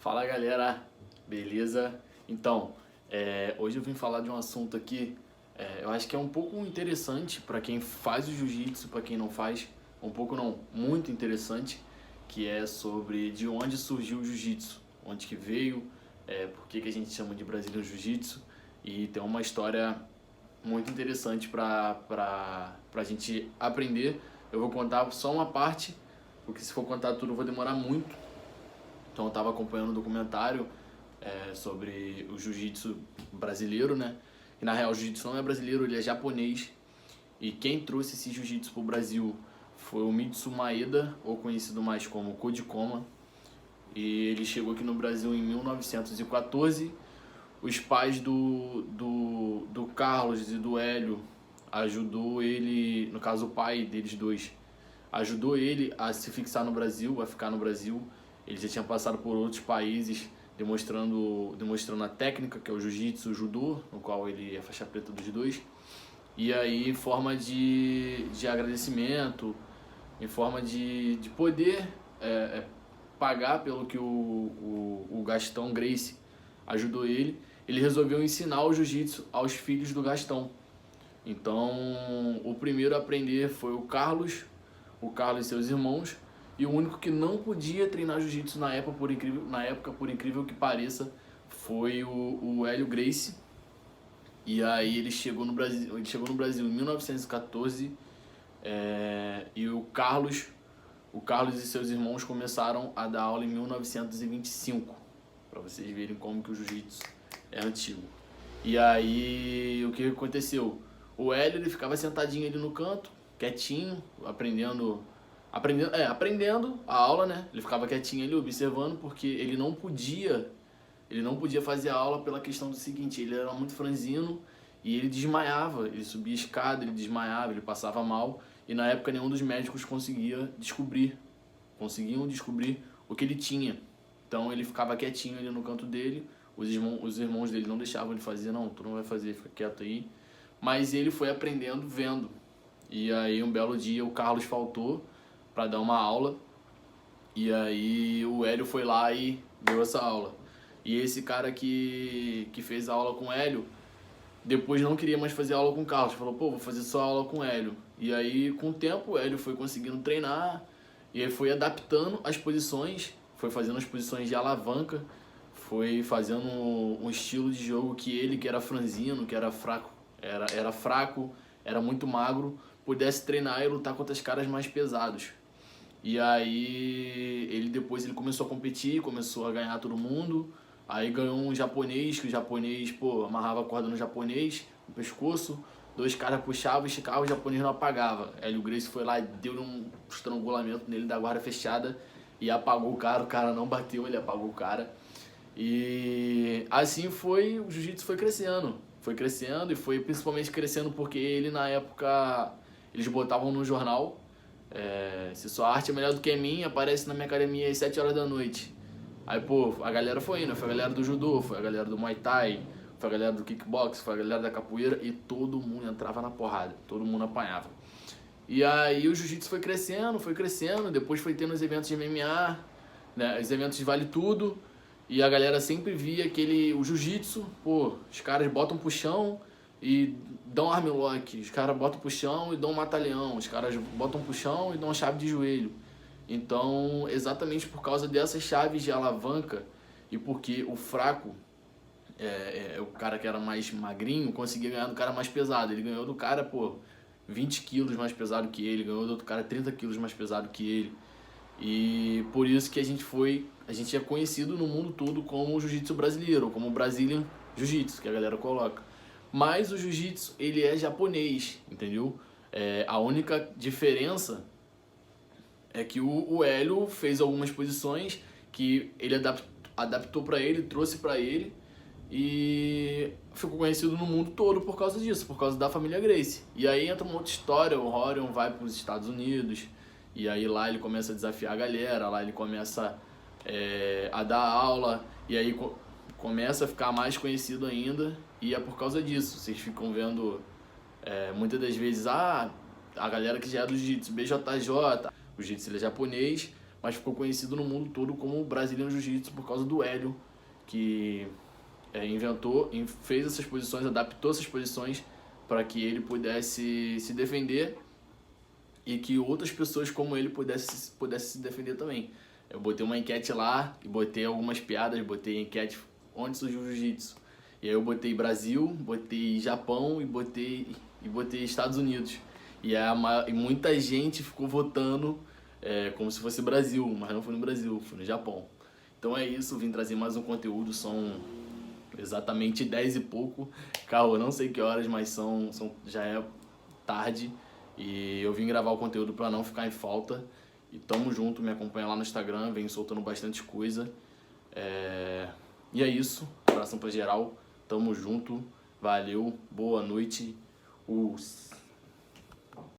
Fala galera, beleza? Então, hoje eu vim falar de um assunto aqui, eu acho que é um pouco interessante para quem faz o jiu-jitsu, para quem não faz, um pouco não, muito interessante, que é sobre de onde surgiu o jiu-jitsu, onde que veio, por que a gente chama de Brazilian Jiu-Jitsu, e tem uma história muito interessante pra gente aprender. Eu vou contar só uma parte, porque se for contar tudo eu vou demorar muito. Então eu estava acompanhando um documentário sobre o jiu-jitsu brasileiro, né? E na real o jiu-jitsu não é brasileiro, ele é japonês. E quem trouxe esse jiu-jitsu pro Brasil foi o Mitsu Maeda, ou conhecido mais como Code Koma. E ele chegou aqui no Brasil em 1914. Os pais do Carlos e do Hélio ajudou ele, no caso o pai deles dois, ajudou ele a se fixar no Brasil, a ficar no Brasil. Ele já tinha passado por outros países demonstrando a técnica, que é o jiu-jitsu, o judô, no qual ele é faixa preta dos dois. E aí, em forma de agradecimento, em forma de poder pagar pelo que o Gastão Gracie ajudou ele resolveu ensinar o jiu-jitsu aos filhos do Gastão. Então, o primeiro a aprender foi o Carlos e seus irmãos, e o único que não podia treinar jiu-jitsu na época, por incrível que pareça, foi o Hélio Gracie. E aí ele chegou no Brasil em 1914, e o Carlos e seus irmãos começaram a dar aula em 1925, para vocês verem como que o jiu-jitsu é antigo. E aí o que aconteceu? O Hélio ele ficava sentadinho ali no canto, quietinho, aprendendo a aula, né? Ele ficava quietinho ali observando, porque ele não podia fazer a aula pela questão do seguinte: ele era muito franzino e ele desmaiava, ele subia a escada, ele desmaiava, ele passava mal, e na época nenhum dos médicos conseguiam descobrir o que ele tinha. Então ele ficava quietinho ali no canto dele, os irmãos dele não deixavam ele fazer, não, tu não vai fazer, fica quieto aí. Mas ele foi aprendendo vendo. E aí um belo dia o Carlos faltou para dar uma aula, e aí o Hélio foi lá e deu essa aula. E esse cara que fez a aula com o Hélio, depois não queria mais fazer aula com o Carlos, falou, pô, vou fazer só aula com o Hélio. E aí com o tempo o Hélio foi conseguindo treinar, e aí foi adaptando as posições, foi fazendo as posições de alavanca, foi fazendo um estilo de jogo que ele, que era franzino, que era fraco, era muito magro, pudesse treinar e lutar contra os caras mais pesados. E aí depois ele começou a competir, começou a ganhar todo mundo. Aí ganhou um japonês, que o japonês, pô, amarrava a corda no japonês, no pescoço. Dois caras puxavam, esticavam, o japonês não apagava. Hélio Gracie foi lá e deu um estrangulamento nele da guarda fechada e apagou o cara não bateu, ele apagou o cara. E assim foi, o jiu-jitsu foi crescendo e foi principalmente crescendo porque ele na época, eles botavam no jornal, se sua arte é melhor do que a minha, aparece na minha academia às 7 horas da noite. Aí, pô, a galera foi indo, foi a galera do judô, foi a galera do Muay Thai, foi a galera do kickbox, foi a galera da capoeira, e todo mundo entrava na porrada, todo mundo apanhava. E aí o jiu-jitsu foi crescendo, depois foi tendo os eventos de MMA, né, os eventos de Vale Tudo, e a galera sempre via o jiu-jitsu, pô, os caras botam pro chão e dão armlock, os caras botam pro chão e dão um mata-leão, os caras botam pro chão e dão uma chave de joelho. Então, exatamente por causa dessas chaves de alavanca, e porque o fraco, o cara que era mais magrinho, conseguia ganhar do cara mais pesado. Ele ganhou do cara, pô, 20 quilos mais pesado que ele, ganhou do outro cara 30 quilos mais pesado que ele. E por isso que a gente é conhecido no mundo todo como o jiu-jitsu brasileiro, ou como o Brazilian Jiu-Jitsu, que a galera coloca. Mas o jiu-jitsu, ele é japonês, entendeu? A única diferença é que o Hélio fez algumas posições que ele adaptou para ele, trouxe para ele, e ficou conhecido no mundo todo por causa disso, por causa da família Gracie. E aí entra uma outra história, o Rorion vai para os Estados Unidos, e aí lá ele começa a desafiar a galera, lá ele começa a dar aula, e aí começa a ficar mais conhecido ainda, e é por causa disso. Vocês ficam vendo muitas das vezes, a galera que já é do jiu-jitsu, BJJ, o jiu-jitsu ele é japonês, mas ficou conhecido no mundo todo como Brazilian Jiu-Jitsu por causa do Hélio, que inventou, fez essas posições, adaptou essas posições para que ele pudesse se defender e que outras pessoas como ele pudessem se defender também. Eu botei uma enquete lá e botei algumas piadas, botei enquete onde surgiu o jiu-jitsu. E aí eu botei Brasil, botei Japão e botei Estados Unidos. E muita gente ficou votando como se fosse Brasil, mas não foi no Brasil, foi no Japão. Então é isso, vim trazer mais um conteúdo, são exatamente 10 e pouco. Carro, eu não sei que horas, mas já é tarde. E eu vim gravar o conteúdo para não ficar em falta. E tamo junto, me acompanha lá no Instagram, venho soltando bastante coisa. E é isso, abração pra geral, tamo junto, valeu, boa noite.